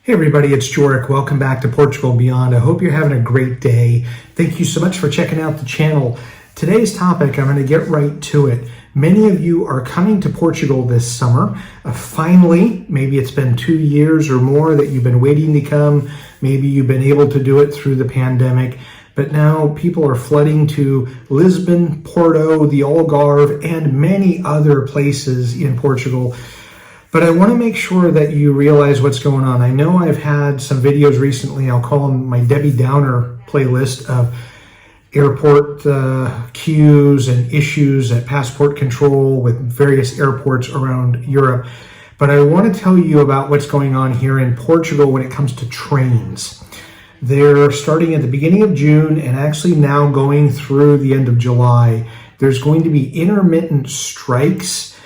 Hey everybody, it's Jorik. Welcome back to Portugal and Beyond. I hope you're having a great day. Thank you so much for checking out the channel. Today's topic, I'm going to get right to it. Many of you are coming to Portugal this summer. Finally, maybe it's been 2 years or more that you've been waiting to come. Maybe you've been able to do it through the pandemic. But now people are flooding to Lisbon, Porto, the Algarve, and many other places in Portugal. But I want to make sure that you realize what's going on. I know I've had some videos recently, I'll call them my Debbie Downer playlist of airport queues and issues at passport control with various airports around Europe. But I want to tell you about what's going on here in Portugal when it comes to trains. They're starting at the beginning of June and actually now going through the end of July. There's going to be intermittent strikes.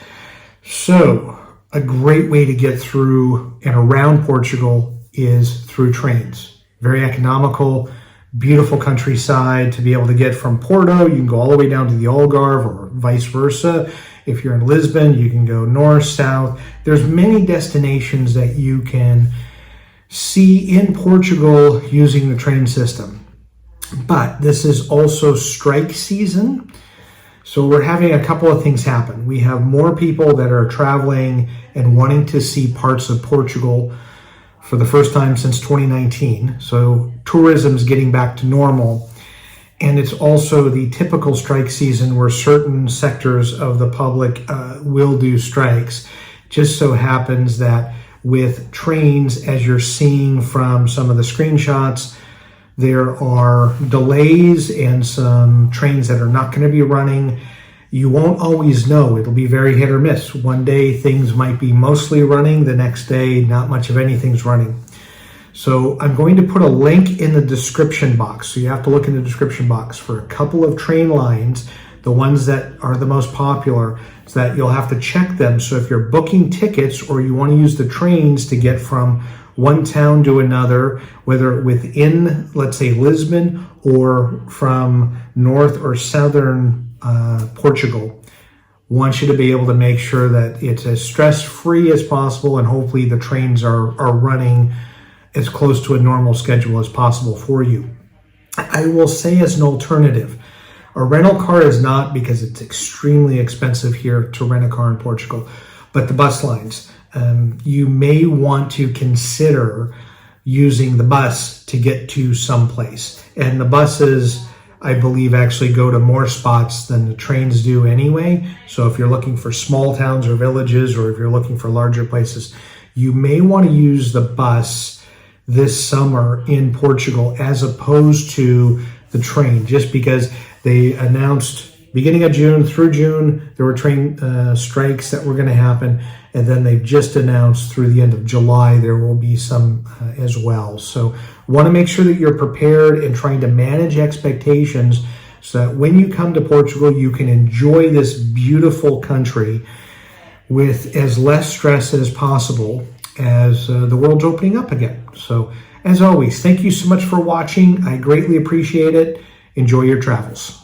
So a great way to get through and around Portugal is through trains. Very economical, beautiful countryside to be able to get from Porto. You can go all the way down to the Algarve or vice versa. If you're in Lisbon, you can go north, south. There's many destinations that you can see in Portugal using the train system. But this is also strike season. So we're having a couple of things happen. We have more people that are traveling and wanting to see parts of Portugal for the first time since 2019. So tourism's getting back to normal. And it's also the typical strike season where certain sectors of the public will do strikes. Just so happens that with trains, as you're seeing from some of the screenshots, there are delays and some trains that are not going to be running. You won't always know. It'll be very hit or miss. One day things might be mostly running. The next day, not much of anything's running. So I'm going to put a link in the description box. So you have to look in the description box for a couple of train lines, the ones that are the most popular, so that you'll have to check them. So if you're booking tickets or you want to use the trains to get from one town to another, whether within, let's say, Lisbon or from north or southern Portugal, want you to be able to make sure that it's as stress-free as possible, and hopefully the trains are running as close to a normal schedule as possible for you. I will say, as an alternative, a rental car is not, because it's extremely expensive here to rent a car in Portugal, but the bus lines. You may want to consider using the bus to get to someplace. And the buses, I believe, actually go to more spots than the trains do anyway. So if you're looking for small towns or villages, or if you're looking for larger places, you may want to use the bus this summer in Portugal as opposed to the train, just because they announced beginning of June through June, there were train strikes that were going to happen. And then they've just announced through the end of July, there will be some as well. So want to make sure that you're prepared and trying to manage expectations so that when you come to Portugal, you can enjoy this beautiful country with as less stress as possible as the world's opening up again. So as always, thank you so much for watching. I greatly appreciate it. Enjoy your travels.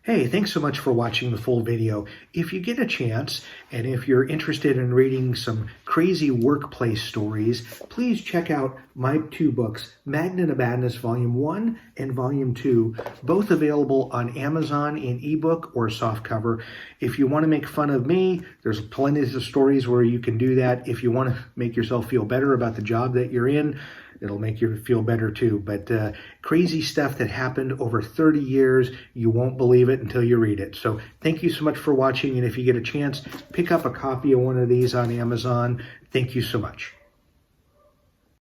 Hey, thanks so much for watching the full video. If you get a chance, and if you're interested in reading some crazy workplace stories, please check out my 2 books, Magnet of Madness Volume 1 and Volume 2, both available on Amazon in ebook or softcover. If you want to make fun of me, there's plenty of stories where you can do that. If you want to make yourself feel better about the job that you're in, it'll make you feel better too. But crazy stuff that happened over 30 years, you won't believe it until you read it. So thank you so much for watching. And if you get a chance, pick up a copy of one of these on Amazon. Thank you so much.